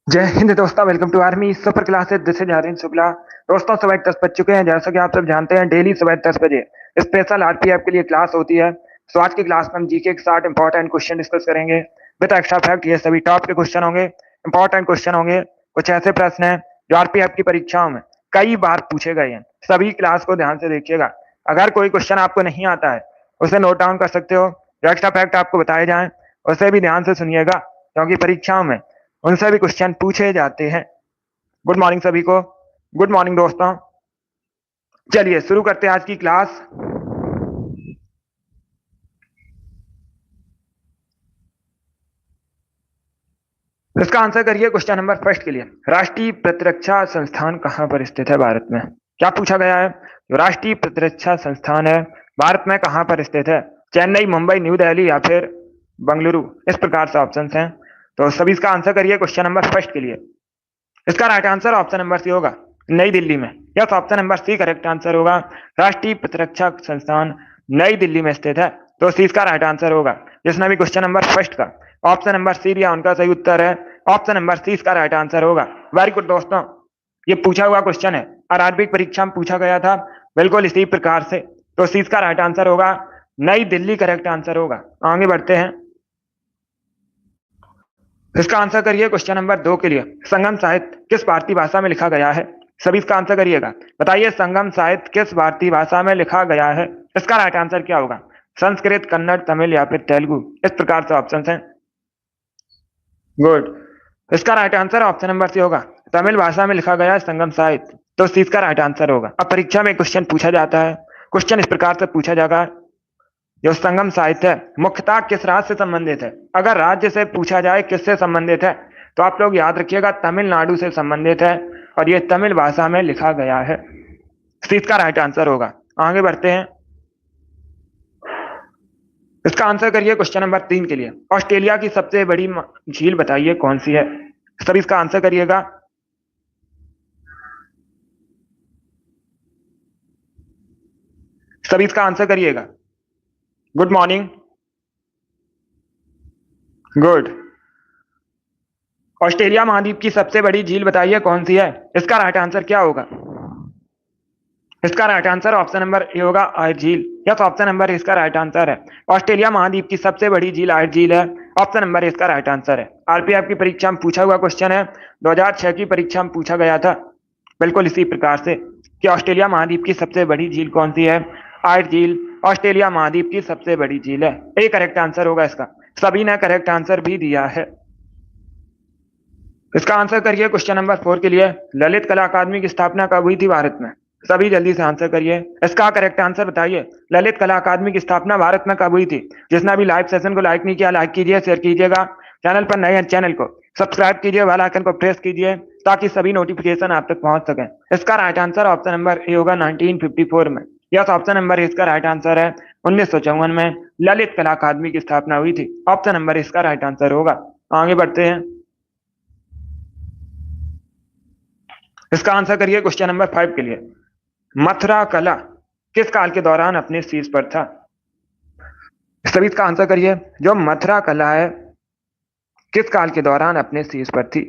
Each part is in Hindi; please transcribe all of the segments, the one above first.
जय हिंद दोस्तों, welcome to Army Super Classes. This is Aryan Shukla. दोस्तों, सुबह 10 बज चुके हैं। जैसा कि आप सब जानते हैं, डेली सुबह 10 बजे स्पेशल आरपीएफ के लिए क्लास होती है। तो आज की क्लास में हम जीके के साथ इंपॉर्टेंट क्वेश्चन डिस्कस करेंगे विद एक्स्ट्रा फैक्ट। ये सभी टॉप के क्वेश्चन होंगे, इंपॉर्टेंट क्वेश्चन होंगे। कुछ ऐसे प्रश्न हैं जो आरपीएफ की परीक्षाओं में कई बार पूछे गए हैं। सभी क्लास को ध्यान से देखिएगा। अगर कोई क्वेश्चन आपको नहीं आता है, उसे नोट डाउन कर सकते हो। जो एक्स्ट्रा फैक्ट आपको बताए जाएं, उसे भी ध्यान से सुनिएगा, क्योंकि परीक्षाओं में उनसे भी क्वेश्चन पूछे जाते हैं। गुड मॉर्निंग सभी को। गुड मॉर्निंग दोस्तों। चलिए शुरू करते हैं आज की क्लास। इसका आंसर करिए क्वेश्चन नंबर फर्स्ट के लिए। राष्ट्रीय प्रतिरक्षा संस्थान कहां पर स्थित है भारत में? क्या पूछा गया है? जो राष्ट्रीय प्रतिरक्षा संस्थान है भारत में कहां पर स्थित है? चेन्नई, मुंबई, न्यू दिल्ली या फिर बंगलुरु? इस प्रकार से ऑप्शन हैं। तो सभी इसका आंसर करिए क्वेश्चन नंबर फर्स्ट के लिए। इसका right answer option number C होगा, नई दिल्ली में। Yes, option number C correct answer होगा। राष्ट्रीय प्रतिरक्षा संस्थान नई दिल्ली में स्थित है। तो सी इसका राइट आंसर होगा। जिसने भी क्वेश्चन नंबर फर्स्ट का ऑप्शन नंबर सी दिया, उनका सही उत्तर है ऑप्शन नंबर सी इसका राइट आंसर होगा। वेरी गुड दोस्तों। ये पूछा हुआ क्वेश्चन है, आरआरबी परीक्षा में पूछा गया था, बिल्कुल इसी प्रकार से। तो सी इसका राइट आंसर होगा, नई दिल्ली करेक्ट आंसर होगा। आगे बढ़ते हैं। इसका आंसर करिए क्वेश्चन नंबर 2 के लिए। संगम साहित्य किस भारतीय भाषा में लिखा गया है? सभी इसका आंसर करिएगा। बताइए, संगम साहित्य किस भारतीय भाषा में लिखा गया है? इसका राइट आंसर क्या होगा? संस्कृत, कन्नड़, तमिल या फिर तेलुगु? इस प्रकार से ऑप्शन हैं। गुड। इसका right answer option number C होगा, तमिल भाषा में लिखा गया है संगम साहित्य। तो सी इसका राइट आंसर होगा। अब परीक्षा में क्वेश्चन पूछा जाता है। क्वेश्चन इस प्रकार से पूछा जाएगा, जो संगम साहित्य है मुख्यतः किस राज्य से संबंधित है? अगर राज्य से पूछा जाए किससे संबंधित है, तो आप लोग याद रखिएगा तमिलनाडु से संबंधित है, और ये तमिल भाषा में लिखा गया है। सी इसका राइट आंसर होगा। आगे बढ़ते हैं। इसका आंसर करिए क्वेश्चन नंबर 3 के लिए। ऑस्ट्रेलिया की सबसे बड़ी झील बताइए कौन सी है? सभी इसका आंसर करिएगा। सभी इसका आंसर करिएगा। Good morning. गुड। ऑस्ट्रेलिया महाद्वीप की सबसे बड़ी झील बताइए कौन सी है? इसका राइट आंसर क्या होगा? इसका right answer option number A होगा, आयर झील। यस, ऑप्शन नंबर इसका राइट आंसर है। ऑस्ट्रेलिया महाद्वीप की सबसे बड़ी झील आयर झील है। ऑप्शन नंबर इसका राइट आंसर है। आरपीएफ की परीक्षा में पूछा हुआ क्वेश्चन है, 2006 की परीक्षा में पूछा गया था, बिल्कुल इसी प्रकार से, कि ऑस्ट्रेलिया महाद्वीप की सबसे बड़ी झील कौन सी है? आयर झील ऑस्ट्रेलिया महाद्वीप की सबसे बड़ी झील है। ए करेक्ट आंसर होगा इसका। सभी ने करेक्ट आंसर भी दिया है। इसका आंसर करिए क्वेश्चन नंबर 4 के लिए। ललित कला अकादमी की स्थापना कब हुई थी भारत में? सभी जल्दी से आंसर करिए। इसका करेक्ट आंसर बताइए। ललित कला अकादमी की स्थापना भारत में कब हुई थी? जिसने अभी लाइव सेशन को लाइक नहीं किया, लाइक कीजिए, शेयर कीजिएगा। चैनल पर नए हैं, चैनल को सब्सक्राइब कीजिए, बेल आइकन को प्रेस कीजिए, ताकि सभी नोटिफिकेशन आप तक पहुंच सके। इसका right answer option number A होगा, 1954 में। यस, ऑप्शन नंबर इसका राइट आंसर है। 1954 में ललित कला अकादमी की स्थापना हुई थी। ऑप्शन नंबर इसका राइट आंसर होगा। आगे बढ़ते हैं। इसका आंसर करिए क्वेश्चन नंबर 5 के लिए। मथुरा कला किस काल के दौरान अपने शीर्ष पर था? सभी इसका आंसर करिए। जो मथुरा कला है किस काल के दौरान अपने शीर्ष पर थी?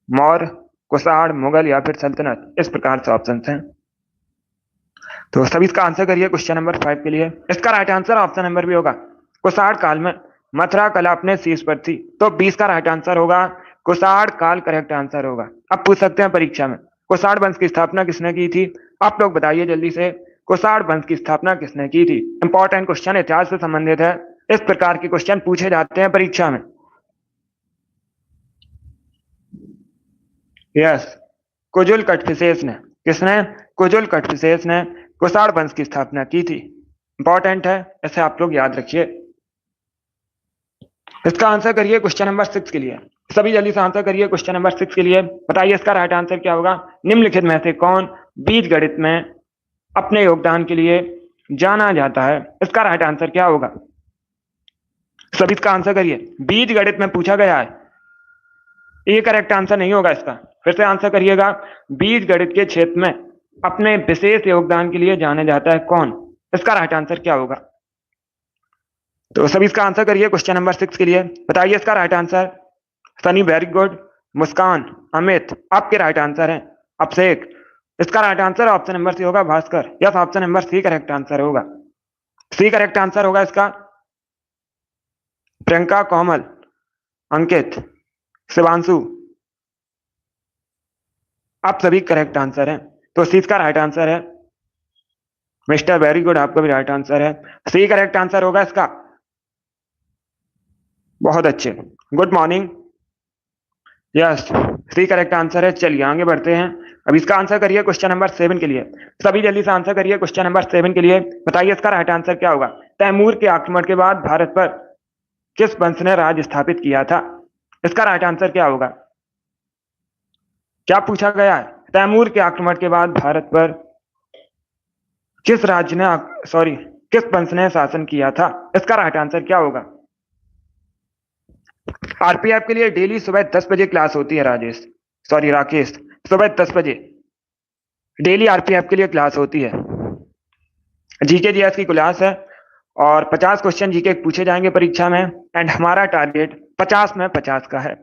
मौर्य, कुषाण, मुगल या फिर सल्तनत? इस प्रकार से ऑप्शन हैं। तो सभी इसका आंसर करिए क्वेश्चन नंबर 5 के लिए। इसका राइट आंसर ऑप्शन नंबर भी होगा, कुषाण काल में मथुरा कला अपने शीर्ष पर थी। तो 20 का राइट आंसर होगा, कुषाण काल करेक्ट आंसर होगा। अब पूछ सकते हैं परीक्षा में, कुषाण वंश की स्थापना किसने की थी? आप लोग बताइए जल्दी से, कुषाण वंश की स्थापना किसने की थी? इंपॉर्टेंट क्वेश्चन, इतिहास से संबंधित है। इस प्रकार के क्वेश्चन पूछे जाते हैं परीक्षा में। यस, कुजुल कटफिसेस ने। किसने? कुजुल कटफिसेस ने कुषाण वंश की स्थापना की थी। इंपॉर्टेंट है, इसे आप लोग याद रखिए। इसका आंसर करिए क्वेश्चन नंबर 6 के लिए। सभी जल्दी से आंसर करिए क्वेश्चन नंबर 6 के लिए। बताइए इसका राइट आंसर क्या होगा? निम्नलिखित में से कौन बीज गणित में अपने योगदान के लिए जाना जाता है? इसका राइट आंसर क्या होगा? सभी इसका आंसर करिए। बीज गणित में पूछा गया है, ये करेक्ट आंसर नहीं होगा इसका। फिर से आंसर करिएगा। बीज गणित के क्षेत्र में अपने विशेष योगदान के लिए जाना जाता है कौन? इसका राइट आंसर क्या होगा? तो सभी इसका आंसर करिए क्वेश्चन नंबर 6 के लिए। बताइए इसका right answer. Sunny, very good. Muskan, Amit आपके राइट आंसर है। अभिषेक, इसका right answer option number C होगा Bhaskar. Yes, option number C correct answer होगा। सी करेक्ट आंसर होगा इसका। प्रियंका, कोमल, अंकित, शिवांशु, आप सभी करेक्ट आंसर है। तो सी इसका राइट आंसर है। मिस्टर वेरी गुड, आपका भी राइट आंसर है। सी करेक्ट आंसर होगा इसका। बहुत अच्छे, good morning. Yes, C correct answer है। चलिए आगे बढ़ते हैं। अब इसका आंसर करिए क्वेश्चन नंबर 7 के लिए। सभी जल्दी से आंसर करिए क्वेश्चन नंबर 7 के लिए। बताइए इसका राइट आंसर क्या होगा। तैमूर के आक्रमण के बाद भारत पर किस वंश ने राज स्थापित किया था। इसका राइट आंसर क्या होगा। क्या पूछा गया है। तैमूर के आक्रमण के बाद भारत पर किस राज्य ने सॉरी किस वंश ने शासन किया था। इसका राइट आंसर क्या होगा। आरपीएफ के लिए डेली सुबह 10 बजे क्लास होती है राकेश, सुबह 10 बजे डेली आरपीएफ के लिए क्लास होती है। जीके जीएस की क्लास है और 50 क्वेश्चन जीके पूछे जाएंगे परीक्षा में एंड हमारा टारगेट 50 में 50 का है।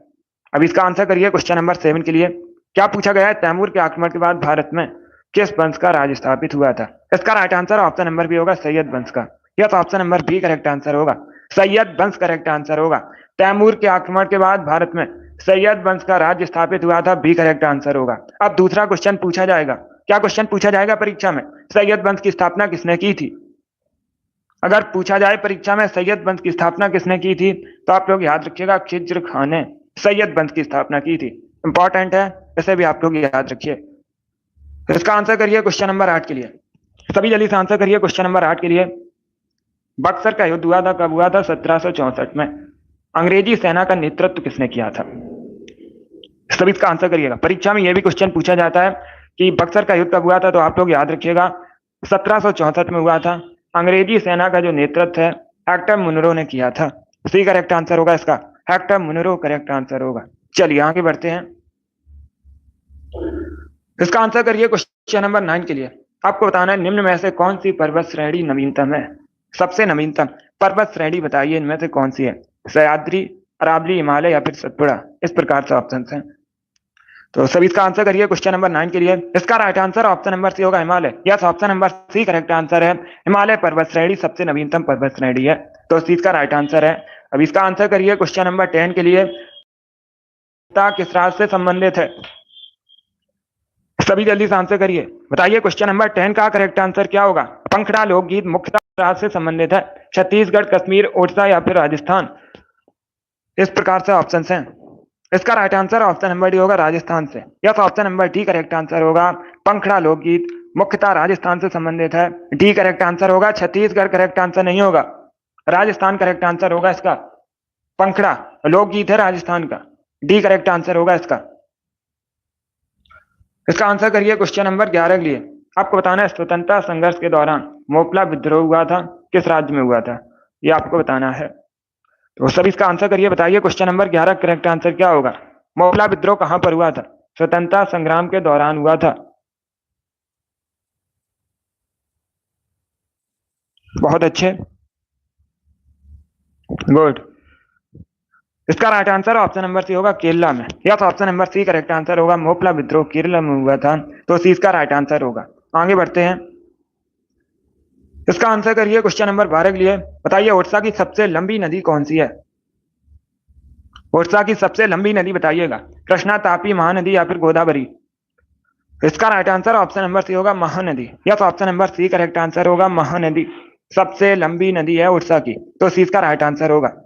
अब इसका आंसर करिए क्वेश्चन नंबर 7 के लिए। क्या पूछा गया है। तैमूर के आक्रमण के बाद भारत में किस वंश का राज स्थापित हुआ था। इसका right answer option number B होगा सैयद वंश का। Yes, option number B correct answer होगा। सैयद वंश करेक्ट आंसर होगा। तैमूर के आक्रमण के बाद भारत में सैयद वंश का राज्य स्थापित हुआ था, बी करेक्ट आंसर होगा। अब दूसरा क्वेश्चन पूछा जाएगा। क्या क्वेश्चन पूछा जाएगा परीक्षा में। सैयद वंश की स्थापना किसने की थी। अगर पूछा जाए परीक्षा में सैयद वंश की स्थापना किसने की थी तो आप लोग याद रखिएगा खिज्र खान ने सैयद वंश की स्थापना की थी। इंपॉर्टेंट है, इसे भी आप लोग याद रखिए। इसका आंसर करिए क्वेश्चन नंबर 8 के लिए। सभी जल्दी से आंसर करिए क्वेश्चन नंबर 8 के लिए। बक्सर का युद्ध हुआ था, कब हुआ था। 1764 में। अंग्रेजी सेना का नेतृत्व किसने किया था। सभी इसका आंसर करिएगा। परीक्षा में यह भी क्वेश्चन पूछा जाता है कि बक्सर का युद्ध कब हुआ था, तो आप लोग याद रखिएगा 1764 में हुआ था। अंग्रेजी सेना का जो नेतृत्व है हेक्टर मुनरो ने किया था। सी करेक्ट आंसर होगा इसका। हेक्टर मुनरो करेक्ट आंसर होगा। चलिए आगे बढ़ते हैं। इसका आंसर करिए क्वेश्चन नंबर 9 के लिए। आपको बताना है निम्न में से कौन सी पर्वत श्रेणी नवीनतम है। सबसे नवीनतम पर्वत श्रेणी बताइए इनमें से कौन सी है। सह्याद्री, अरावली, हिमालय या फिर सतपुड़ा। इस प्रकार से ऑप्शन हैं। तो सभी इसका आंसर करिए क्वेश्चन नंबर 9 के लिए। इसका right answer option number C होगा Himalaya. Yes, option number C correct answer है। हिमालय पर्वत श्रेणी सबसे नवीनतम पर्वत श्रेणी है, तो सी इसका राइट आंसर है। अब इसका आंसर करिए क्वेश्चन नंबर 10 के लिए। किस राज्य से संबंधित है। सभी जल्दी से आंसर करिए। बताइए क्वेश्चन नंबर 10 का करेक्ट आंसर क्या होगा। पंखड़ा लोकगीत मुख्यतः राज्य से संबंधित है। छत्तीसगढ़, कश्मीर, ओडिशा या फिर राजस्थान। इस प्रकार से ऑप्शन हैं। इसका right answer option number D होगा राजस्थान से। Yes, option number D correct answer होगा। पंखड़ा लोकगीत मुख्यतः राजस्थान से संबंधित है, डी करेक्ट आंसर होगा। छत्तीसगढ़ करेक्ट आंसर नहीं होगा, राजस्थान करेक्ट आंसर होगा इसका। पंखड़ा लोकगीत है राजस्थान का, डी करेक्ट आंसर होगा इसका। इसका आंसर करिए क्वेश्चन नंबर 11 के लिए। आपको बताना है स्वतंत्रता संघर्ष के दौरान मोपला विद्रोह हुआ था, किस राज्य में हुआ था, ये आपको बताना है। तो सभी इसका आंसर करिए। बताइए क्वेश्चन नंबर 11 करेक्ट आंसर क्या होगा। मोपला विद्रोह कहां पर हुआ था। स्वतंत्रता संग्राम के दौरान हुआ था। बहुत अच्छे, गुड। इसका right answer option number C होगा केरला में। Yes, option number C correct answer होगा। मोपला विद्रोह केरला में हुआ था, तो सी इसका राइट आंसर होगा। आगे बढ़ते हैं। इसका आंसर करिए क्वेश्चन नंबर 12 के लिए। बताइए ओडिशा की सबसे लंबी नदी कौन सी है। ओडिशा की सबसे लंबी नदी बताइएगा। कृष्णा, तापी, महानदी या फिर गोदावरी। इसका right answer option number C होगा Mahanadi. Yes, option number C correct answer होगा। महानदी सबसे लंबी नदी है ओडिशा की, तो सी इसका राइट आंसर होगा।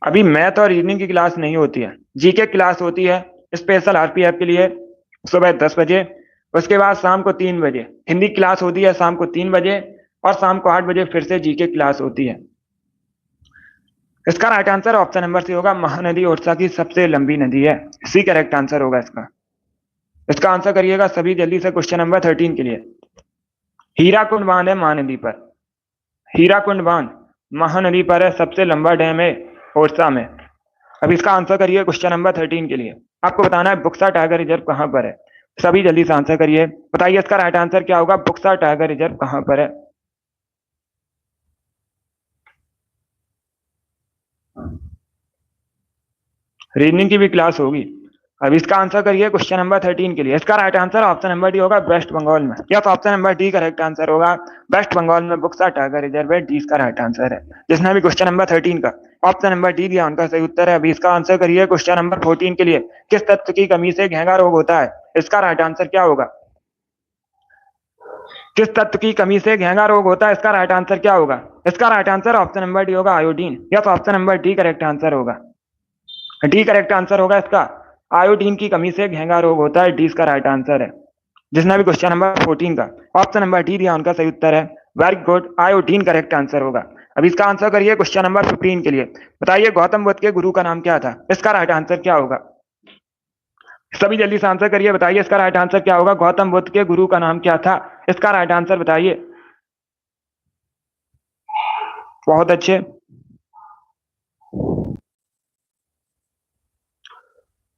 अभी मैथ और रीजनिंग की क्लास नहीं होती है, जीके क्लास होती है स्पेशल आरपीएफ के लिए सुबह 10 बजे। उसके बाद शाम को 3 बजे हिंदी क्लास होती है, शाम को 3 बजे, और शाम को 8 बजे फिर से जीके क्लास होती है। इसका right answer option number C होगा। महानदी ओडिशा की सबसे लंबी नदी है, सी करेक्ट आंसर होगा इसका। इसका आंसर करिएगा सभी जल्दी से क्वेश्चन नंबर 13 के लिए। हीराकुंड बांध है महानदी पर। हीराकुंड बांध महानदी पर है, सबसे लंबा डैम है ओडिशा में। अब इसका आंसर करिए क्वेश्चन नंबर 13 के लिए। आपको बताना है बुक्सा टाइगर रिजर्व कहां पर है। सभी जल्दी से आंसर करिए। बताइए इसका राइट आंसर क्या होगा। बुक्सा टाइगर रिजर्व कहां पर है। रीजनिंग की भी क्लास होगी। अब इसका आंसर करिए क्वेश्चन नंबर 13 के लिए। इसका right answer option number D होगा वेस्ट बंगाल में। Yes, option number D correct answer होगा। वेस्ट बंगाल में बुक्सा टाइगर रिजर्व है, डी इसका राइट आंसर है। जिसने भी क्वेश्चन नंबर 13 का ऑप्शन नंबर डी दिया उनका सही उत्तर है। अभी इसका आंसर करिए क्वेश्चन नंबर 14 के लिए। किस तत्व की कमी से घेंगा रोग होता है? इसका राइट आंसर क्या होगा? किस तत्व की कमी से घेंगा रोग होता है? इसका राइट आंसर क्या होगा? इसका right answer option number D होगा iodine. Yes, option number D correct answer होगा। डी करेक्ट आंसर होगा इसका। आयोडीन की कमी से घेंगा रोग होता है, डी इसका राइट आंसर है। जिसने भी क्वेश्चन नंबर 14 का ऑप्शन नंबर डी दिया उनका सही उत्तर है। Very good, iodine correct answer होगा। अब इसका आंसर करिए क्वेश्चन नंबर 15 के लिए। बताइए गौतम बुद्ध के गुरु का नाम क्या था? इसका राइट आंसर क्या होगा? सभी जल्दी से आंसर करिए, बताइए इसका राइट आंसर क्या होगा? गौतम बुद्ध के गुरु का नाम क्या था? इसका राइट आंसर बताइए। बहुत अच्छे,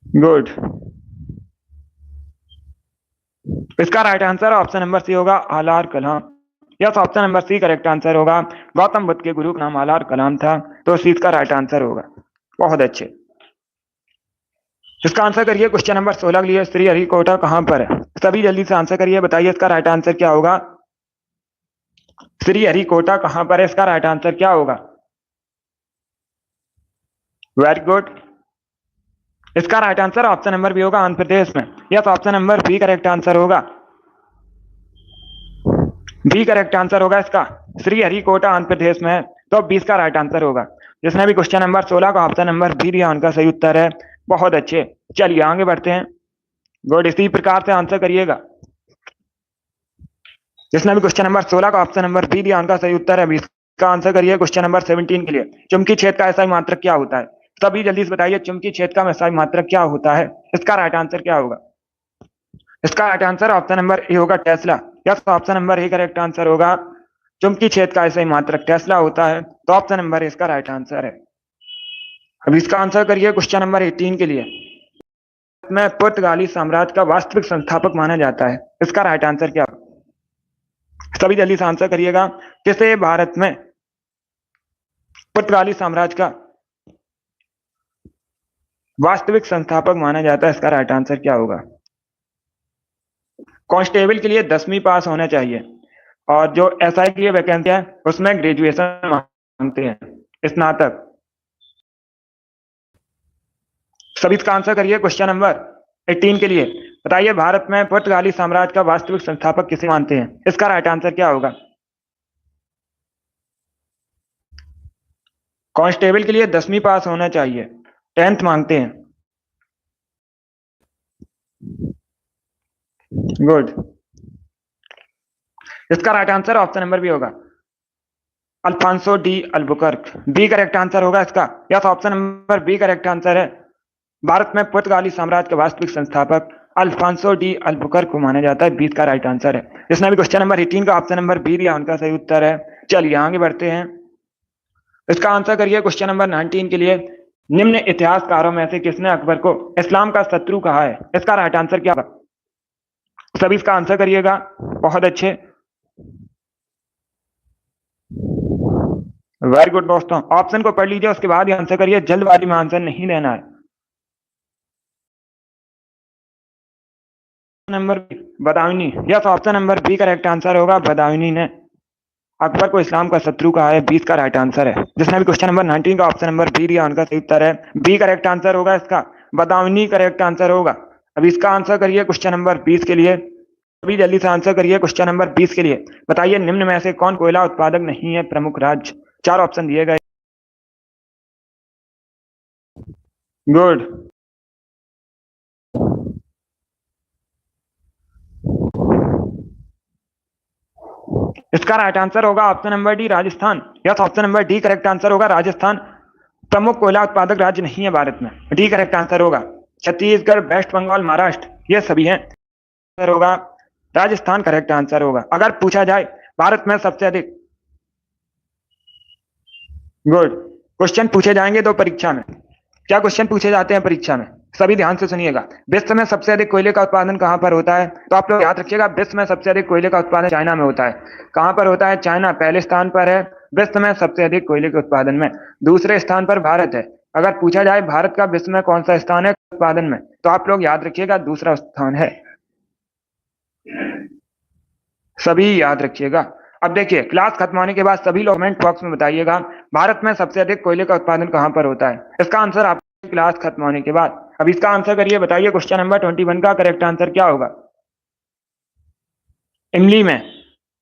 गुड। इसका right answer option number C होगा आलार Kalam. Yes, option number C correct answer होगा। गौतम बुद्ध के गुरु का नाम आलार कलाम था, तो सी इसका राइट आंसर होगा। बहुत अच्छे। इसका आंसर करिए क्वेश्चन नंबर 16 के लिए। श्री हरिकोटा कहां पर है? सभी जल्दी से आंसर करिए, बताइए इसका राइट आंसर क्या होगा? श्री हरिकोटा कहां पर है? इसका राइट आंसर क्या होगा? Very good. इसका right answer option number B होगा आंध्र प्रदेश में। Yes, option number B correct answer होगा। बी करेक्ट आंसर होगा इसका। श्री हरिकोटा आंध्र प्रदेश में है, तो 20 का राइट आंसर होगा। जिसने भी क्वेश्चन नंबर 16 का ऑप्शन नंबर बी दिया उनका सही उत्तर है। बहुत अच्छे, चलिए आगे बढ़ते हैं। गुड, इसी प्रकार से आंसर करिएगा। जिसने भी क्वेश्चन नंबर 16 का ऑप्शन नंबर बी दिया उनका सही उत्तर है। 20 का आंसर करिए क्वेश्चन नंबर 17 के लिए। चुंबकीय क्षेत्र का ऐसा मात्रक क्या होता है? सभी जल्दी से बताइए, चुंबकीय क्षेत्र का ऐसा मात्रक क्या होता है? इसका राइट आंसर क्या होगा? इसका right answer option number A होगा Tesla. Yes, option number A correct answer होगा। चुंबकीय क्षेत्र का ऐसा ही मात्रक टेस्ला होता है, तो ऑप्शन नंबर ए इसका राइट आंसर है। अब इसका आंसर करिए क्वेश्चन नंबर 18 के लिए। में पुर्तगाली साम्राज्य का वास्तविक संस्थापक माना जाता है, इसका राइट आंसर क्या? सभी जल्दी से आंसर करिएगा। किसे भारत में पुर्तगाली साम्राज्य का वास्तविक संस्थापक माना जाता है? इसका राइट आंसर क्या होगा? कांस्टेबल के लिए 10वीं पास होना चाहिए, और जो एसआई के लिए वैकेंसी है उसमें ग्रेजुएशन मांगते हैं, स्नातक। सभी इसका आंसर करिए क्वेश्चन नंबर 18 के लिए। बताइए भारत में पुर्तगाली साम्राज्य का वास्तविक संस्थापक किसे मानते हैं? इसका राइट आंसर क्या होगा? कांस्टेबल के लिए 10वीं पास होना चाहिए, 10th मांगते हैं। गुड। इसका right answer option number B होगा Afonso de Albuquerque. B correct answer होगा इसका। Yes, option number B correct answer है। भारत में पुर्तगाली साम्राज्य के वास्तविक संस्थापक अल्फांसो डी अल्बुकर्क को माना जाता है। 20 का राइट आंसर है। जिसने भी क्वेश्चन नंबर 18 का ऑप्शन नंबर बी दिया उनका सही उत्तर है। चलिए आगे बढ़ते हैं। इसका आंसर करिए क्वेश्चन नंबर 19 के लिए। निम्न इतिहासकारों में से किसने अकबर को इस्लाम का शत्रु कहा है? इसका राइट आंसर क्या होगा? सभी इसका आंसर करिएगा। बहुत अच्छे, वेरी गुड दोस्तों। ऑप्शन को पढ़ लीजिए, उसके बाद ही आंसर करिए, जल्दबाजी में आंसर नहीं देना है। Number Badayuni. Yes, option number B correct answer होगा। बदायूनी ने अकबर को इस्लाम का शत्रु कहा है, 20 का राइट आंसर है। जिसने भी क्वेश्चन नंबर 19 का ऑप्शन नंबर बी दिया उनका सही उत्तर है। बी करेक्ट आंसर होगा इसका। बदायूनी करेक्ट आंसर होगा। अब इसका आंसर करिए क्वेश्चन नंबर 20 के लिए। अभी जल्दी से आंसर करिए क्वेश्चन नंबर 20 के लिए। बताइए निम्न में से कौन कोयला उत्पादक नहीं है? प्रमुख राज्य। 4 ऑप्शन दिए गए। गुड। इसका राइट आंसर होगा option number D Rajasthan. Yes, option number D correct answer होगा। राजस्थान प्रमुख कोयला उत्पादक राज्य नहीं है भारत में, डी करेक्ट आंसर होगा। छत्तीसगढ़, वेस्ट बंगाल, महाराष्ट्र ये सभी हैं। आंसर होगा राजस्थान करेक्ट आंसर होगा। अगर पूछा जाए भारत में सबसे अधिक, गुड, क्वेश्चन पूछे जाएंगे तो परीक्षा में क्या क्वेश्चन पूछे जाते हैं परीक्षा में, सभी ध्यान से सुनिएगा। विश्व में सबसे अधिक कोयले का उत्पादन कहां पर होता है? तो आप लोग याद रखिएगा, विश्व में सबसे अधिक कोयले का उत्पादन चाइना में होता है। कहां पर होता है? चाइना पहले स्थान पर है विश्व में सबसे अधिक कोयले के उत्पादन में। दूसरे स्थान पर भारत है। अगर पूछा जाए भारत का विश्व में कौन सा स्थान है उत्पादन में, तो आप लोग याद रखिएगा दूसरा स्थान है। सभी याद रखिएगा। अब देखिए, क्लास खत्म होने के बाद सभी लोग कमेंट बॉक्स में बताइएगा भारत में सबसे अधिक कोयले का उत्पादन कहां पर होता है। इसका आंसर आपकी क्लास खत्म होने के बाद। अब इसका आंसर करिए, बताइए क्वेश्चन नंबर 21 का करेक्ट आंसर क्या होगा। इमली में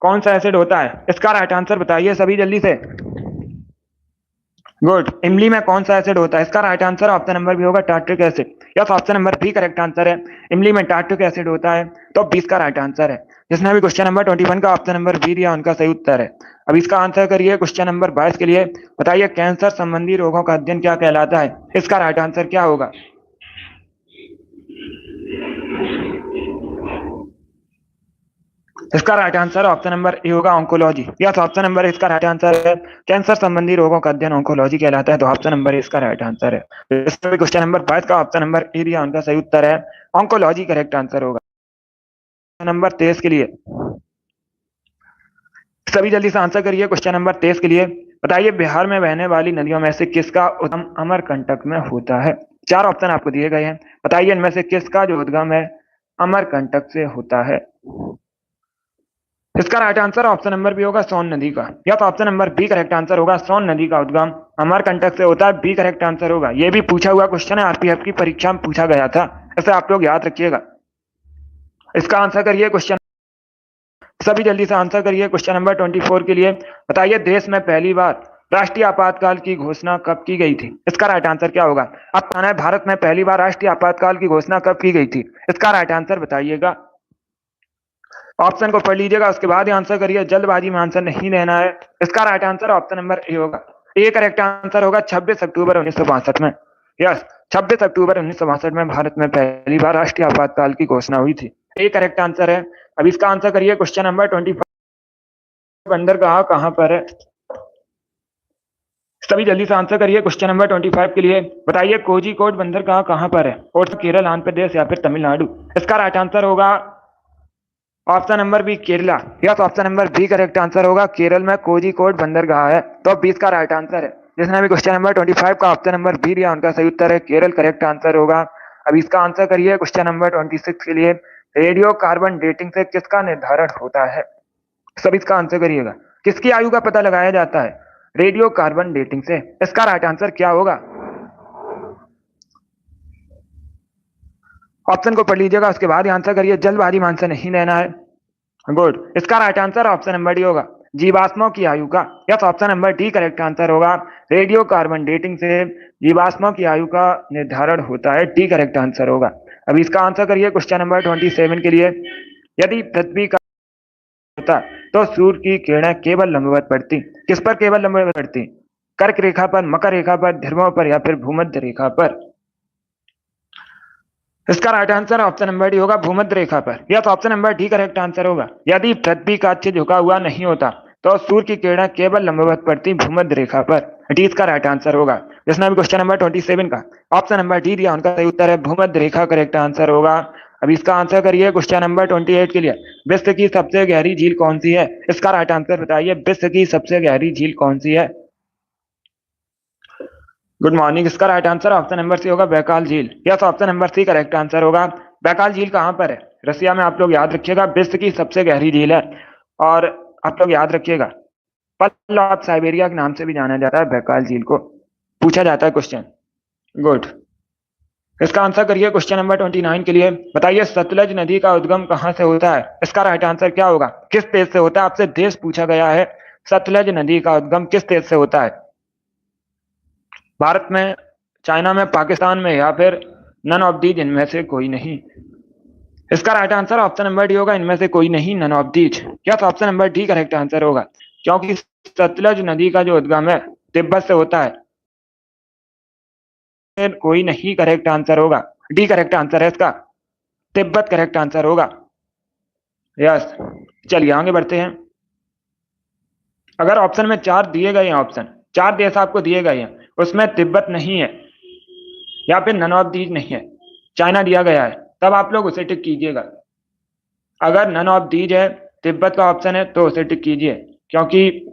कौन सा एसिड होता है, इसका राइट आंसर बताइए सभी जल्दी से। गुड, इमली में कौन सा एसिड होता है, इसका right answer option number B होगा tartaric acid. Yes, option number B correct answer है, इमली में टार्ट्रिक एसिड होता है, तो 20 का राइट आंसर है। जिसने भी क्वेश्चन नंबर 21 का ऑप्शन नंबर बी दिया उनका सही उत्तर है। अब इसका आंसर करिए क्वेश्चन नंबर 22 के लिए, बताइए कैंसर संबंधी रोगों का अध्ययन क्या कहलाता है, इसका राइट आंसर क्या होगा। इसका right answer option number A होगा ऑन्कोलॉजी। यस, ऑप्शन नंबर इसका राइट आंसर है, कैंसर संबंधी रोगों का अध्ययन ऑन्कोलॉजी कहलाता है, तो ऑप्शन नंबर इसका राइट आंसर है। इसमें क्वेश्चन नंबर 22 का ऑप्शन नंबर ए दिया उनका सही उत्तर है, ऑन्कोलॉजी करेक्ट आंसर होगा। नंबर 23 के लिए सभी जल्दी से आंसर करिए क्वेश्चन नंबर 23 के लिए, बताइए बिहार में बहने वाली नदियों में से किसका उद्गम अमरकंटक में होता है। चार ऑप्शन आपको दिए गए हैं, बताइए इनमें से किसका जो उद्गम है अमरकंटक से होता है। इसका right answer option number B होगा सोन नदी का। या तो option number B correct answer होगा, सोन नदी का उद्गम अमरकंटक से होता है, बी करेक्ट आंसर होगा। यह भी पूछा हुआ क्वेश्चन है, आरपीएफ की परीक्षा में पूछा गया था, इसे आप लोग याद रखिएगा। इसका आंसर करिए क्वेश्चन, सभी जल्दी से आंसर करिए क्वेश्चन नंबर 24 के लिए, बताइए देश में पहली बार राष्ट्रीय आपातकाल की घोषणा कब की गई थी। इसका राइट आंसर क्या होगा। अब कहना है भारत में पहली बार राष्ट्रीय आपातकाल की घोषणा कब की गई थी, इसका राइट आंसर बताइएगा। ऑप्शन को पढ़ लीजिएगा, उसके बाद ही आंसर करिए, जल्दबाजी में आंसर नहीं देना है। इसका right answer option number A होगा, ए करेक्ट आंसर होगा 26 अक्टूबर 1962 में। यस, 26 अक्टूबर 1962 में भारत में पहली बार राष्ट्रीय आपातकाल की घोषणा हुई थी, ए करेक्ट आंसर है। अब इसका आंसर करिए क्वेश्चन नंबर 25, बंदरगाह कहां पर है। सभी जल्दी से आंसर करिए क्वेश्चन नंबर 25 के लिए, बताइए कोझिकोड बंदरगाह कहां पर है, और केरल, आंध्र प्रदेश या फिर तमिलनाडु। इसका राइट आंसर होगा option number B Kerala. Yes, option number B correct answer होगा, केरल में कोझिकोड बंदरगाह है, तो 20 का राइट आंसर है। जिसने भी क्वेश्चन नंबर 25 का ऑप्शन नंबर बी दिया उनका सही उत्तर है, केरल करेक्ट आंसर होगा। अब इसका आंसर करिए क्वेश्चन नंबर 26 के लिए, रेडियो कार्बन डेटिंग से किसका निर्धारण होता है। सब इसका आंसर करिएगा, किसकी आयु का पता लगाया जाता है रेडियो कार्बन डेटिंग से, इसका राइट आंसर क्या होगा। ऑप्शन को पढ़ लीजिएगा, उसके बाद आंसर करिए, जल्दबाजी में आंसर नहीं देना है। गुड, इसका right answer option number D होगा, जीवाश्मों की आयु का। Yes, option number D correct answer होगा, रेडियो कार्बन डेटिंग से जीवाश्मों की आयु का निर्धारण होता है, डी करेक्ट आंसर होगा। अब इसका आंसर करिए क्वेश्चन नंबर 27 के लिए, यदि पृथ्वी का होता तो सूर्य की किरणें केवल लंबवत पड़ती, किस पर केवल लंबवत पड़ती, कर्क रेखा पर, मकर रेखा पर, ध्रुवों पर या फिर भूमध्य रेखा पर। इसका right answer option number D होगा, भूमध्य रेखा पर। Yes, option number D correct answer होगा, यदि पृथ्वी का अक्ष झुका हुआ नहीं होता तो सूर्य की किरणें केवल लंबवत पड़ती भूमध्य रेखा पर, डी इसका राइट आंसर होगा। जिसने भी क्वेश्चन नंबर 27 का ऑप्शन नंबर डी दिया उनका सही उत्तर है, भूमध्य रेखा करेक्ट आंसर होगा। अब इसका आंसर करिए क्वेश्चन नंबर 28 के लिए, विश्व की सबसे गहरी झील कौन सी है, इसका राइट आंसर बताइए, विश्व की सबसे गहरी झील कौन सी है। गुड मॉर्निंग, इसका right answer option number C होगा, बैकाल झील। Yes, option number C correct answer होगा, बैकाल झील कहां पर है, रसिया में। आप लोग याद रखिएगा, विश्व की सबसे गहरी झील है, और आप लोग याद रखिएगा पर्ल ऑफ साइबेरिया के नाम से भी जाना जाता है बैकाल झील को, पूछा जाता है क्वेश्चन। गुड, इसका आंसर करिए क्वेश्चन नंबर 29 के लिए, बताइए सतलज नदी का उद्गम कहां से होता है, इसका राइट आंसर क्या होगा, किस देश से होता है, आपसे देश पूछा गया है, सतलज नदी का उद्गम किस देश से होता है, भारत में, चाइना में, पाकिस्तान में या फिर नन ऑफ दीज, इनमें से कोई नहीं। इसका right answer option number D होगा, इनमें से कोई नहीं, नन ऑफ दीज। क्या option number D correct answer होगा, क्योंकि सतलज नदी का जो उद्गम है तिब्बत से होता है, कोई नहीं करेक्ट आंसर होगा, डी करेक्ट आंसर है इसका, तिब्बत करेक्ट आंसर होगा। यस, चलिए आगे बढ़ते हैं। अगर ऑप्शन में 4 दिए गए हैं, ऑप्शन 4 देश आपको दिए गए हैं, उसमें तिब्बत नहीं है या फिर नन ऑफ दीज नहीं है, चाइना दिया गया है, तब आप लोग उसे टिक कीजिएगा। अगर नन ऑफ दीज है, तिब्बत का ऑप्शन है, तो उसे टिक कीजिए, क्योंकि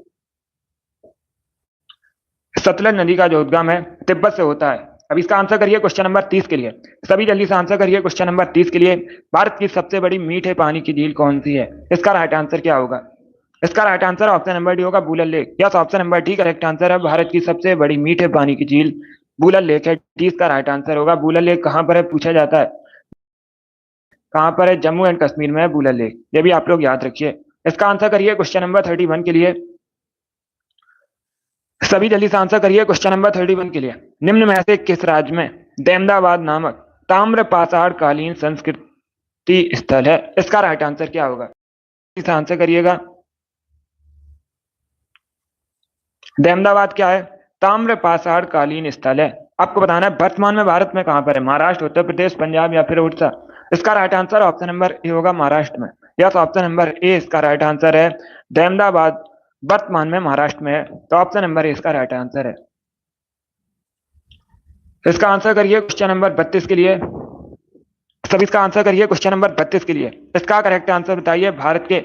सतलज नदी का जो उद्गम है तिब्बत से होता है। अब इसका आंसर करिए क्वेश्चन नंबर 30 के लिए। सभी जल्दी से आंसर करिए क्वेश्चन नंबर 30 के लिए। भारत की सबसे बड़ी मीठे पानी की झील कौन सी है? इसका राइट आंसर क्या होगा? इसका right answer option number D होगा, Wular lake. Yes, option number D correct answer है। भारत की सबसे बड़ी मीठे पानी की झील बूलर लेक है। डी इसका राइट आंसर होगा। बूलर लेक कहाँ पर है पूछा जाता है, कहाँ पर है? जम्मू एंड कश्मीर में है बूलर लेक, ये भी आप लोग याद रखिए। इसका आंसर करिए क्वेश्चन नंबर 31 के लिए। सभी जल्दी से आंसर करिए क्वेश्चन नंबर 31 के लिए। निम्न में से किस राज्य में दहमदाबाद नामक ताम्र पाषाण कालीन संस्कृति स्थल है? इसका राइट आंसर क्या होगा? इसे आंसर करिएगा। दहमदाबाद क्या है? ताम्र पाषाण कालीन स्थल है। आपको बताना है वर्तमान में भारत में कहां पर है, महाराष्ट्र, उत्तर प्रदेश, पंजाब या फिर उड़ीसा। इसका right answer option number A होगा, महाराष्ट्र में। यस, ऑप्शन नंबर ए इसका राइट आंसर है। दहमदाबाद वर्तमान में महाराष्ट्र में है, तो ऑप्शन नंबर ए इसका राइट आंसर है। इसका आंसर करिए क्वेश्चन नंबर 32 के लिए। सभी इसका आंसर करिए क्वेश्चन नंबर 32 के लिए। इसका करेक्ट आंसर बताइए। भारत के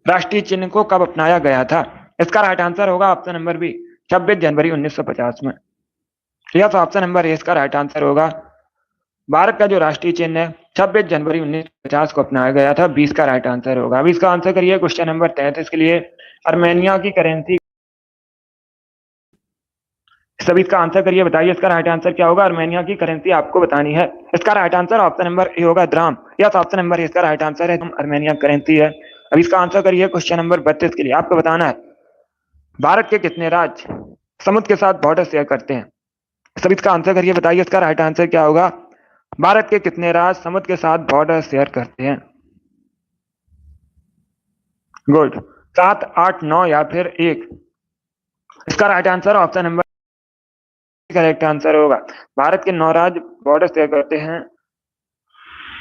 राष्ट्रीय चिन्ह को कब अपनाया गया था? इसका राइट आंसर होगा ऑप्शन नंबर बी, 26 जनवरी 1950 में। यस, ऑप्शन नंबर ए इसका राइट आंसर होगा। भारत का जो राष्ट्रीय चिन्ह है 26 जनवरी 1950 को अपनाया गया था, 20 का राइट आंसर होगा। अभी इसका आंसर करिए क्वेश्चन नंबर 33 के लिए। अर्मेनिया की करेंसी, सभी इसका आंसर करिए, बताइए इसका राइट आंसर क्या होगा? अर्मेनिया की करेंसी आपको बतानी है। इसका right answer option number A होगा, dram. Yes, option number A इसका राइट आंसर है, अर्मेनिया करेंसी है। अब इसका आंसर करिए क्वेश्चन नंबर 32 के लिए। आपको बताना है भारत के कितने राज्य समुद्र के साथ बॉर्डर शेयर करते हैं? सभी इसका आंसर करिए, बताइए इसका राइट आंसर क्या होगा? भारत के कितने राज्य समुद्र के साथ बॉर्डर शेयर करते हैं? गुड, 7, 8, 9 या फिर 1। इसका right answer option number correct answer होगा। भारत के 9 राज्य बॉर्डर शेयर करते हैं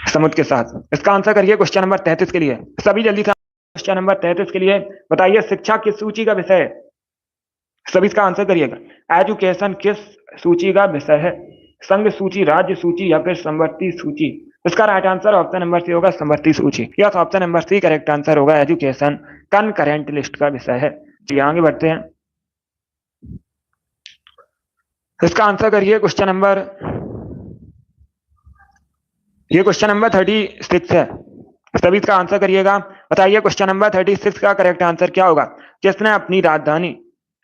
समुद्र के साथ। इसका आंसर करिए क्वेश्चन नंबर 33 के लिए। सभी जल्दी से क्वेश्चन नंबर 33 के लिए, बताइए शिक्षा किस सूची का विषय है? सभी इसका आंसर करिएगा। एजुकेशन किस सूची का विषय है? संघ सूची, राज्य सूची या फिर समवर्ती सूची? इसका right answer option number C होगा, समवर्ती सूची। Yes, option number C correct answer होगा। एजुकेशन कनकरेंट लिस्ट का विषय है। चलिए आगे बढ़ते हैं। इसका आंसर करिए क्वेश्चन नंबर, ये क्वेश्चन नंबर 36 है। सभी इसका आंसर करिएगा। बताइए क्वेश्चन नंबर 36 का करेक्ट आंसर क्या होगा? किसने अपनी राजधानी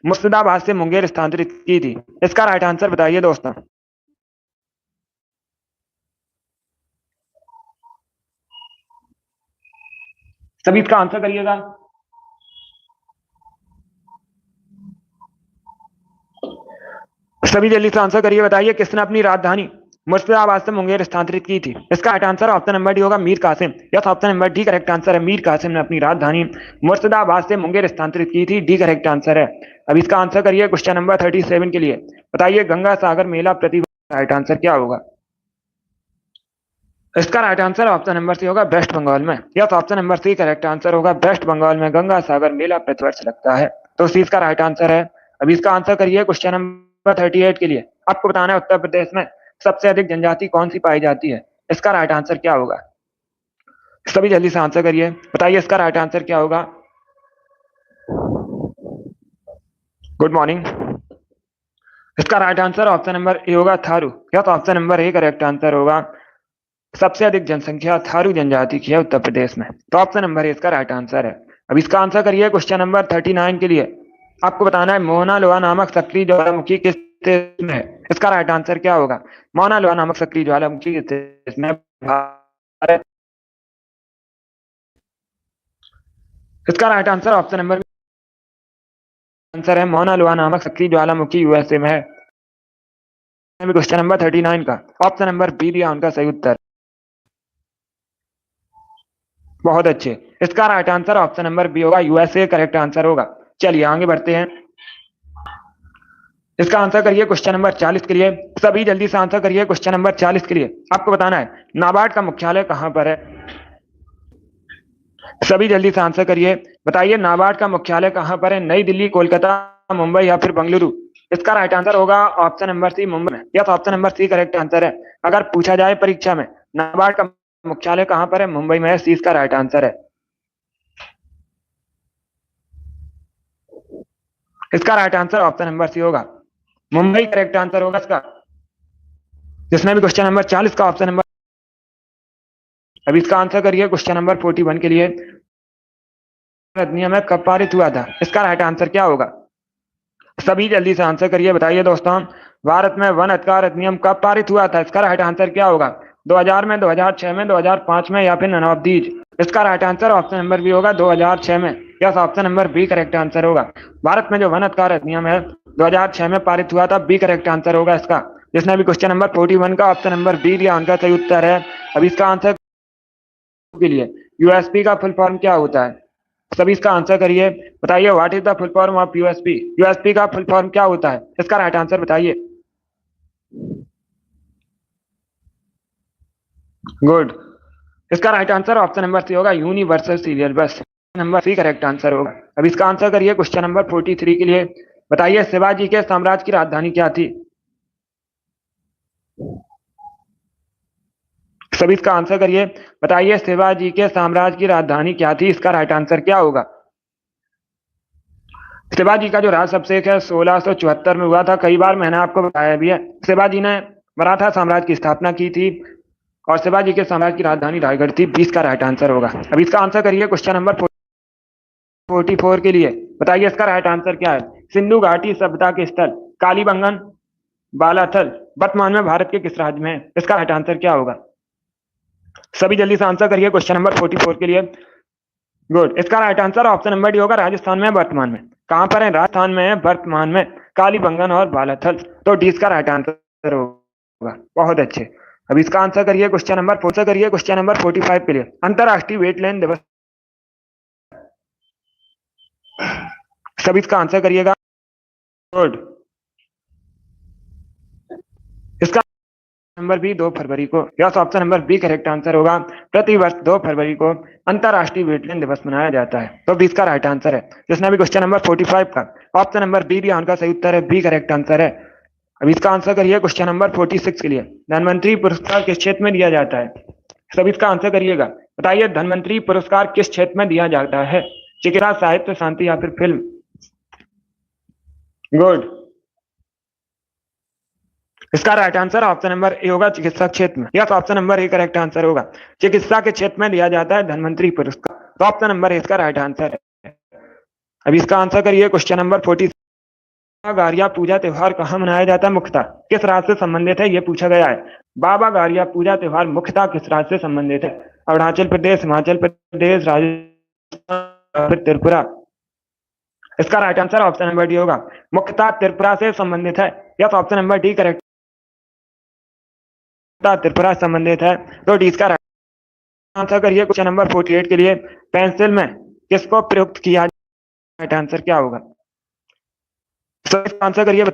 मुर्शिदाबाद से मुंगेर स्थानांतरित की थी? इसका राइट आंसर बताइए दोस्तों। सभी इसका आंसर करिएगा। सभी जल्दी से आंसर करिए, बताइए किसने अपनी राजधानी मुर्शिदाबाद से मुंगेर स्थानांतरित की थी? इसका right answer option number D होगा, Mir Qasim. Yes, option number D correct answer है। मीर कासिम ने अपनी राजधानी मुर्शिदाबाद से मुंगेर स्थानांतरित की थी। डी करेक्ट आंसर है। अब इसका आंसर करिए क्वेश्चन नंबर 37 के लिए। बताइए गंगा सागर मेला प्रतिवर्ष राइट आंसर क्या होगा? इसका right answer option number C होगा, वेस्ट बंगाल में। Yes, option number C correct answer होगा। वेस्ट बंगाल में गंगा सागर मेला प्रतिवर्ष लगता है, तो सी इसका राइट आंसर है। अभी इसका आंसर करिए क्वेश्चन नंबर 38 के लिए। आपको बताना है उत्तर प्रदेश में सबसे अधिक जनजाति कौन सी पाई जाती है? इसका राइट आंसर क्या होगा? सभी जल्दी से आंसर करिए, बताइए इसका राइट आंसर क्या होगा? Good morning. इसका right answer option number A होगा, Tharu. Yes, option number A correct answer होगा। सबसे अधिक जनसंख्या थारू जनजाति की है उत्तर प्रदेश में, तो ऑप्शन नंबर ए इसका राइट आंसर है। अब इसका आंसर करिए क्वेश्चन नंबर 39 के लिए। आपको बताना है मोना लोआ नामक सक्रिय ज्वालामुखी किस देश में है? इसका राइट आंसर क्या होगा? मौना लोआ नामक सक्रिय ज्वालामुखी किस देश में? भारत। इसका right answer option number answer है, मौना लोआ नामक सक्रिय ज्वालामुखी यूएसए में है। क्वेश्चन नंबर 39 का ऑप्शन नंबर बी दिया उनका सही उत्तर। बहुत अच्छे, इसका right answer option number B होगा, यूएसए करेक्ट आंसर होगा। चलिए आगे बढ़ते हैं। इसका आंसर करिए क्वेश्चन नंबर 40 के लिए। सभी जल्दी से आंसर करिए क्वेश्चन नंबर 40 के लिए। आपको बताना है नाबार्ड का मुख्यालय कहां पर है? सभी जल्दी से आंसर करिए, बताइए नाबार्ड का मुख्यालय कहां पर है? नई दिल्ली, कोलकाता, मुंबई या फिर बेंगलुरु? इसका राइट आंसर होगा ऑप्शन नंबर सी, मुंबई में। Yes, option number C correct answer है। अगर पूछा जाए परीक्षा में नाबार्ड का मुख्यालय कहां पर है, मुंबई में है, सी इसका राइट आंसर है। इसका right answer option number C होगा, मुंबई करेक्ट आंसर होगा इसका। जिसने भी क्वेश्चन नंबर 40 का ऑप्शन नंबर, अब इसका आंसर करिए क्वेश्चन नंबर 41 के लिए, अधिनियम है कब पारित हुआ था? इसका राइट आंसर क्या होगा? सभी जल्दी से आंसर करिए, बताइए दोस्तों, भारत में वन अधिकार अधिनियम कब पारित हुआ था? इसका राइट आंसर क्या होगा? 2000 में, 2006 में, 2005 में या फिर नन ऑफ दीज? इसका right answer option number B होगा, 2006 में। Yes, option number B correct answer होगा। भारत में जो वन अधिकार अधिनियम है 2006 में पारित हुआ था, बी करेक्ट आंसर होगा इसका। जिसने भी क्वेश्चन नंबर 41 का ऑप्शन नंबर बी लिया उनका सही उत्तर है। अब इसका आंसर के लिए, यूएसपी का फुल फॉर्म क्या होता है? सभी इसका आंसर करिए, बताइए what is the full form of USP? USP का फुल फॉर्म क्या होता है? इसका राइट आंसर बताइए। गुड, इसका right answer option number C होगा, universal serial bus. Number C correct answer होगा। अब इसका आंसर करिए क्वेश्चन नंबर 43 के लिए, बताइए शिवाजी के साम्राज्य की राजधानी क्या थी? सभी इसका आंसर करिए, बताइए शिवाजी के साम्राज्य की राजधानी क्या थी? इसका राइट आंसर क्या होगा? शिवाजी का जो राज अभिषेक है 1674 में हुआ था, कई बार मैंने आपको बताया भी है। शिवाजी ने मराठा साम्राज्य की स्थापना की थी और शिवाजी के साम्राज्य की राजधानी रायगढ़ थी। 20 का राइट आंसर होगा। अब इसका आंसर करिए क्वेश्चन नंबर 44 के लिए, बताइए इसका राइट आंसर क्या है? सिंधु घाटी सभ्यता के स्थल कालीबंगन, बालाथल वर्तमान में भारत के किस राज्य में है? इसका राइट आंसर क्या होगा? सभी जल्दी से आंसर करिए क्वेश्चन नंबर 44 के लिए। गुड, इसका right answer option number D होगा, राजस्थान में वर्तमान में। कहां पर है? राजस्थान में है वर्तमान में, कालीबंगन और बालाथल। तो डी इसका राइट आंसर होगा। बहुत अच्छे। अब इसका आंसर करिए क्वेश्चन नंबर 45 के लिए, अंतरराष्ट्रीय वेटलैंड दिवस। सभी इसका आंसर करिएगा। गुड, इसका नंबर बी 2 फरवरी को। Yes, option number B correct answer होगा। प्रतिवर्ष 2 फरवरी को अंतरराष्ट्रीय वेटलैंड दिवस मनाया जाता है। तो बी इसका राइट आंसर है। जिसने भी क्वेश्चन नंबर 45 का ऑप्शन नंबर बी दिया उनका सही उत्तर है, बी करेक्ट आंसर है। अब इसका आंसर करिए क्वेश्चन नंबर 46 के लिए, धनवंतरी पुरस्कार किस क्षेत्र में दिया जाता है? सब इसका आंसर करिएगा, बताइए धनवंतरी पुरस्कार किस क्षेत्र में दिया जाता है? चिकित्सा, साहित्य, शांति या फिर फिल्म? गुड, इसका right answer option number A होगा, चिकित्सा क्षेत्र में। Yes, option number A correct answer होगा। चिकित्सा के क्षेत्र में दिया जाता है धनवंतरी पुरस्कार। तो ऑप्शन नंबर ए इसका राइट आंसर है। अब इसका आंसर करिए क्वेश्चन नंबर 40, गारिया पूजा त्योहार कहाँ मनाया जाता है मुख्यतः? किस राज्य से संबंधित है, यह पूछा गया है। बाबा गारिया पूजा त्योहार मुख्यतः किस राज्य से संबंधित है? अरुणाचल प्रदेश, हिमाचल प्रदेश, राजस्थान, फिर त्रिपुरा? इसका right answer option number D होगा, मुख्यतः त्रिपुरा से संबंधित है। Yes, option number D correct, Tripura संबंधित है। तो डी इसका राइट आंसर करिए क्वेश्चन नंबर 48 के लिए, पेंसिल में किसको प्रयुक्त किया? राइट आंसर क्या होगा? आंसर करिए,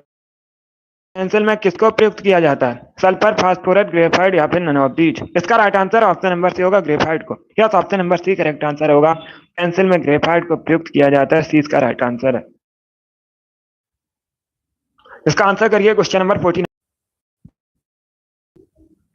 पेंसिल में किसको प्रयुक्त किया जाता है? सल्फर, फास्फोरस, ग्रेफाइट या फिर नन ऑफ दीज? इसका right answer option number C होगा, ग्रेफाइट को। Yes, option number C correct answer होगा। पेंसिल में ग्रेफाइट को प्रयुक्त किया जाता है, सी इसका राइट आंसर है। इसका आंसर करिए question number 49,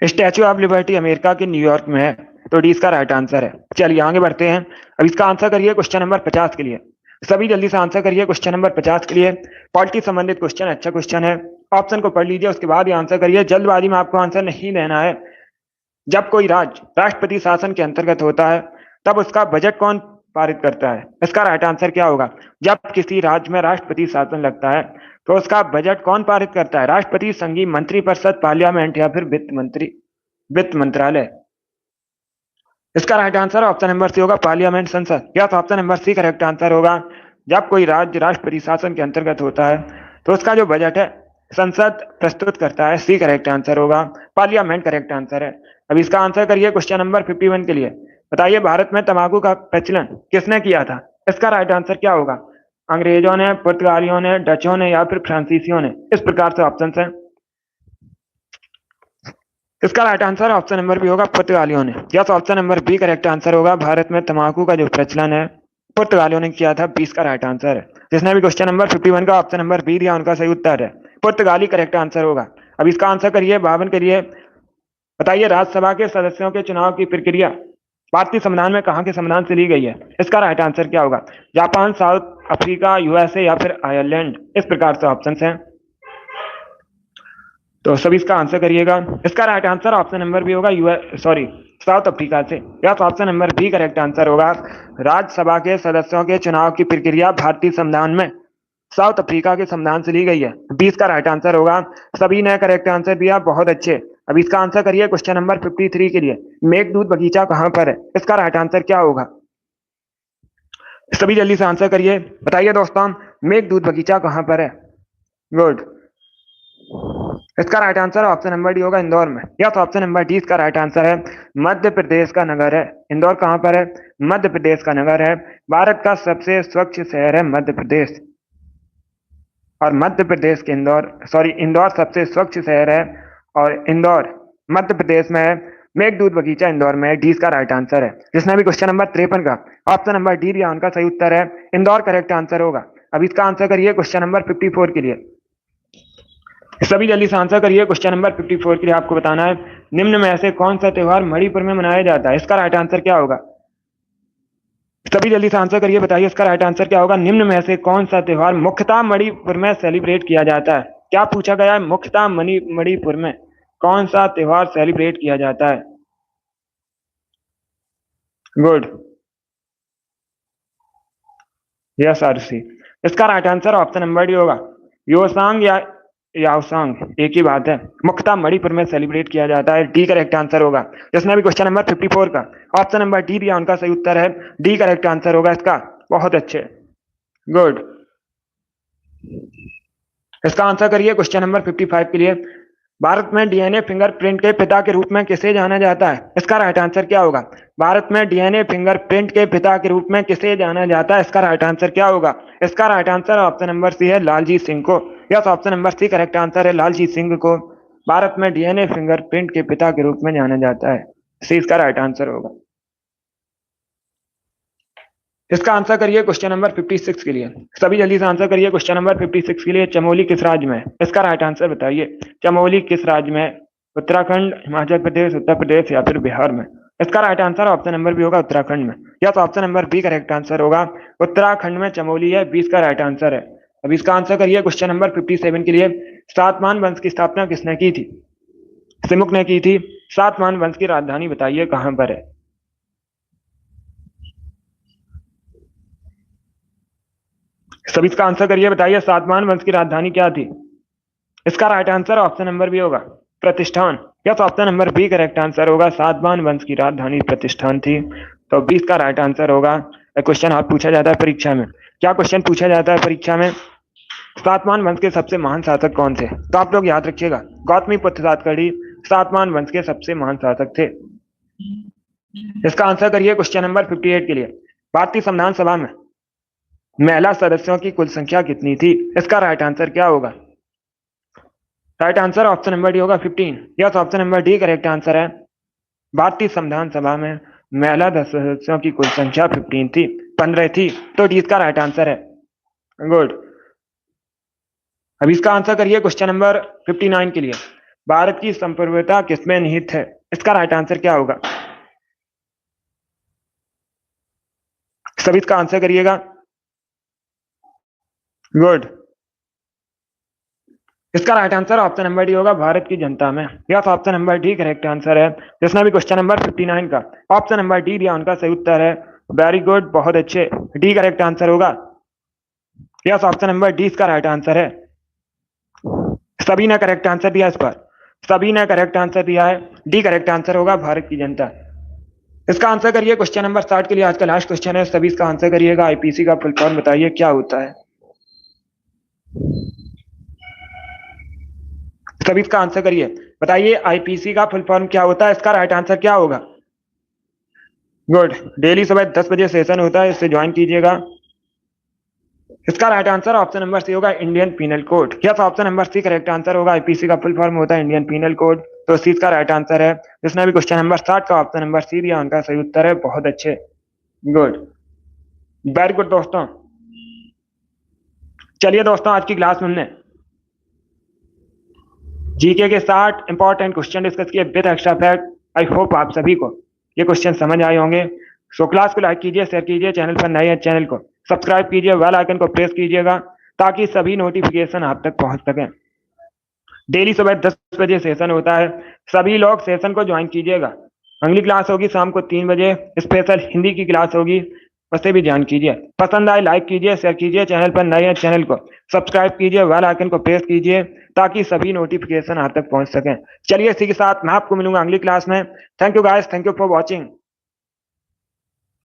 statue of liberty America के न्यूयॉर्क में है। तो डी इसका राइट आंसर है। चलिए आगे बढ़ते हैं। अब इसका आंसर करिए क्वेश्चन नंबर 50 के लिए, सभी जल्दी से आंसर करिए क्वेश्चन नंबर 50 के लिए। पॉलिटी संबंधित क्वेश्चन, अच्छा क्वेश्चन है। ऑप्शन को पढ़ लीजिए, उसके बाद ही आंसर करिए। जल्दबाजी में आपको आंसर नहीं देना है। जब कोई राज्य राष्ट्रपति शासन के अंतर्गत होता है तब उसका बजट कौन पारित करता है? इसका राइट आंसर क्या होगा? जब किसी राज्य में राष्ट्रपति शासन लगता है तो उसका बजट कौन पारित करता है? राष्ट्रपति, संघीय मंत्रिपरिषद, पार्लियामेंट या फिर वित्त मंत्रालय? इसका right answer option number C होगा, पार्लियामेंट, संसद। Yes, option number C correct answer होगा। जब कोई राज्य राष्ट्रपति शासन के अंतर्गत होता है तो उसका जो बजट है संसद प्रस्तुत करता है, सी करेक्ट आंसर होगा। पार्लियामेंट करेक्ट आंसर है। अब इसका आंसर करिए क्वेश्चन नंबर 51 के लिए, बताइए भारत में तंबाकू का प्रचलन किसने किया था? इसका राइट आंसर क्या होगा? अंग्रेजों ने, पुर्तगालियों ने, डचों ने या फिर फ्रांसीसियों ने? इस प्रकार से ऑप्शन है। इसका right answer option number B होगा, पुर्तगालियों ने। Yes, option number B correct answer होगा। भारत में तंबाकू का जो प्रचलन है पुर्तगालियों ने किया था, 20 का राइट आंसर है। जिसने भी क्वेश्चन नंबर 51 का ऑप्शन नंबर बी दिया उनका सही उत्तर है, पुर्तगाली करेक्ट आंसर होगा। अब इसका आंसर करिए 52 के लिए, बताइए राज्यसभा के सदस्यों के चुनाव की प्रक्रिया भारतीय संविधान में कहां के संविधान से ली गई है? इसका राइट आंसर क्या होगा? जापान, साउथ अफ्रीका, यूएसए या फिर आयरलैंड, इस प्रकार से ऑप्शन हैं। तो सभी इसका आंसर करिएगा। इसका right answer option number B होगा साउथ अफ्रीका से। या तो option number B correct answer होगा। राज्यसभा के सदस्यों के चुनाव की प्रक्रिया भारतीय संविधान में साउथ अफ्रीका के संविधान से ली गई है। 20 का राइट आंसर होगा। सभी ने करेक्ट आंसर दिया, बहुत अच्छे। अब इसका आंसर करिए क्वेश्चन नंबर 53 के लिए। मेघदूत बगीचा कहां पर है? इसका राइट आंसर क्या होगा? सभी जल्दी से आंसर करिए, बताइए दोस्तों, मेघदूत बगीचा कहां पर है? गुड। इसका right answer option number D होगा, इंदौर में। या तो ऑप्शन नंबर डी इसका राइट आंसर है। मध्य प्रदेश का नगर है। इंदौर कहां पर है? मध्य प्रदेश का नगर है। भारत का सबसे स्वच्छ शहर है मध्य प्रदेश, और मध्य प्रदेश के इंदौर सबसे स्वच्छ शहर है, और इंदौर मध्य प्रदेश में है। मेघदूत बगीचा इंदौर में है। डी इसका राइट आंसर है। जिसने भी क्वेश्चन नंबर 53 का ऑप्शन नंबर डी दिया, उनका सही उत्तर है इंदौर करेक्ट आंसर होगा। अब इसका आंसर करिए क्वेश्चन नंबर 54 के लिए। सभी जल्दी से आंसर करिए क्वेश्चन नंबर 54 के लिए। आपको बताना है निम्न में से कौन सा त्योहार मणिपुर में मनाया जाता है? इसका राइट आंसर क्या होगा? सभी जल्दी से आंसर करिए, बताइए इसका राइट आंसर क्या होगा। निम्न में से कौन सा त्योहार मुख्यतः मणिपुर में सेलिब्रेट किया जाता है? क्या पूछा गया है? मुख्यतः मणिपुर में कौन सा त्योहार सेलिब्रेट किया जाता है? Good, yes RC. इसका right answer option number D होगा। योसांग या याओसांग एक ही बात है। मुख्यतः मणिपुर में सेलिब्रेट किया जाता है। डी करेक्ट आंसर होगा। जिसने भी क्वेश्चन नंबर 54 का ऑप्शन नंबर डी दिया, उनका सही उत्तर है डी करेक्ट आंसर होगा इसका। बहुत अच्छे, गुड। इसका आंसर करिए क्वेश्चन नंबर 55 के लिए। भारत में डीएनए फिंगरप्रिंट के पिता के रूप में किसे जाना जाता है? इसका राइट आंसर क्या होगा? भारत में डीएनए फिंगरप्रिंट के पिता के रूप में किसे जाना जाता है? इसका राइट आंसर क्या होगा? इसका right answer option number C है, लालजीत सिंह को। Yes, option number C correct answer है, लालजीत सिंह को भारत में डीएनए फिंगरप्रिंट के पिता के रूप में जाना जाता है। सी इसका राइट आंसर होगा। इसका आंसर करिए क्वेश्चन नंबर 56 के लिए। सभी जल्दी से आंसर करिए क्वेश्चन नंबर 56 के लिए। चमोली किस राज्य में है? इसका राइट आंसर बताइए। चमोली किस राज्य में है? उत्तराखंड, हिमाचल प्रदेश, उत्तर प्रदेश या फिर बिहार में? इसका right answer option number B होगा, उत्तराखंड में। या तो option number B correct answer होगा। उत्तराखंड में चमोली है। 20 का राइट आंसर है। अब इसका आंसर करिए क्वेश्चन नंबर 57 के लिए। सातवाहन वंश की स्थापना किसने की थी? सिमुक ने की थी। सातवाहन वंश की राजधानी बताइए कहां पर है? सभी इसका आंसर करिए, बताइए सातवाहन वंश की राजधानी क्या थी? इसका right answer option number B होगा, प्रतिष्ठान। या तो option number B correct answer होगा। सातवाहन वंश की राजधानी प्रतिष्ठान थी। तो 20 का राइट आंसर होगा। क्वेश्चन आप पूछा जाता है परीक्षा में। क्या क्वेश्चन पूछा जाता है परीक्षा में? सातवाहन वंश के सबसे महान शासक कौन थे? तो आप लोग याद रखिएगा, गौतमीपुत्र सातकर्णी सातवाहन वंश के सबसे महान शासक थे। इसका आंसर करिए क्वेश्चन नंबर 58 के लिए। भारतीय संविधान सभा में महिला सदस्यों की कुल संख्या कितनी थी? इसका राइट आंसर क्या होगा? Right answer option number D होगा, 15। Yes, option number D correct answer है। भारतीय संविधान सभा में महिला सदस्यों की कुल संख्या 15 थी, 15 थी। तो डी इसका राइट आंसर है। गुड। अब इसका आंसर करिए क्वेश्चन नंबर 59 के लिए। भारत की संप्रभुता किसमें निहित है? इसका राइट आंसर क्या होगा? सभी इसका आंसर करिएगा। गुड। इसका right answer option number D होगा, भारत की जनता में। Yes, option number D correct answer है। जिसने भी क्वेश्चन नंबर 59 का ऑप्शन नंबर डी दिया, उनका सही उत्तर है। वेरी गुड, बहुत अच्छे। डी करेक्ट आंसर होगा। यस, ऑप्शन नंबर डी इसका राइट आंसर है। सभी ने करेक्ट आंसर दिया इस पर, सभी ने करेक्ट आंसर दिया है। डी करेक्ट आंसर होगा, भारत की जनता। इसका आंसर करिए क्वेश्चन नंबर 60 के लिए। आज का लास्ट क्वेश्चन है, सभी इसका आंसर करिएगा। आईपीसी का फुल फॉर्म बताइए क्या होता है? सभी इसका आंसर करिए, बताइए आईपीसी का फुल फॉर्म क्या होता है? इसका राइट आंसर क्या होगा? गुड। डेली सुबह 10 बजे सेशन होता है, इससे ज्वाइन कीजिएगा। इसका right answer option number C होगा, Indian penal code. Yes, option number C correct answer होगा। आईपीसी का फुल फॉर्म होता है इंडियन पीनल कोड। तो सी इसका राइट आंसर है। जिसने भी क्वेश्चन नंबर 60 का ऑप्शन नंबर सी दिया, उनका सही उत्तर है। बहुत अच्छे, गुड, वेरी गुड दोस्तों। चलिए दोस्तों, आज की क्लास में हमने जीके के 60 इंपॉर्टेंट क्वेश्चन डिस्कस किए with extra fact. I hope आप सभी को ये क्वेश्चन समझ आए होंगे। सो क्लास को लाइक कीजिए, शेयर कीजिए। चैनल पर नए हैं, चैनल को सब्सक्राइब कीजिए, बेल आइकन को प्रेस कीजिएगा ताकि सभी नोटिफिकेशन आप तक पहुंच सकें। डेली सुबह 10 बजे सेशन होता है, सभी लोग सेशन को ज्वाइन कीजिएगा। अगली क्लास होगी शाम को 3 बजे, स्पेशल हिंदी की क्लास होगी, उसे भी ज्वाइन कीजिए। पसंद आए लाइक कीजिए, शेयर कीजिए, चैनल पर नए हैं चैनल को सब्सक्राइब कीजिए, बेल आइकन को प्रेस कीजिए ताकि सभी नोटिफिकेशन आप तक पहुंच सकें। चलिए इसी के साथ मैं आपको मिलूंगा अगली क्लास में। Thank you guys, thank you for watching.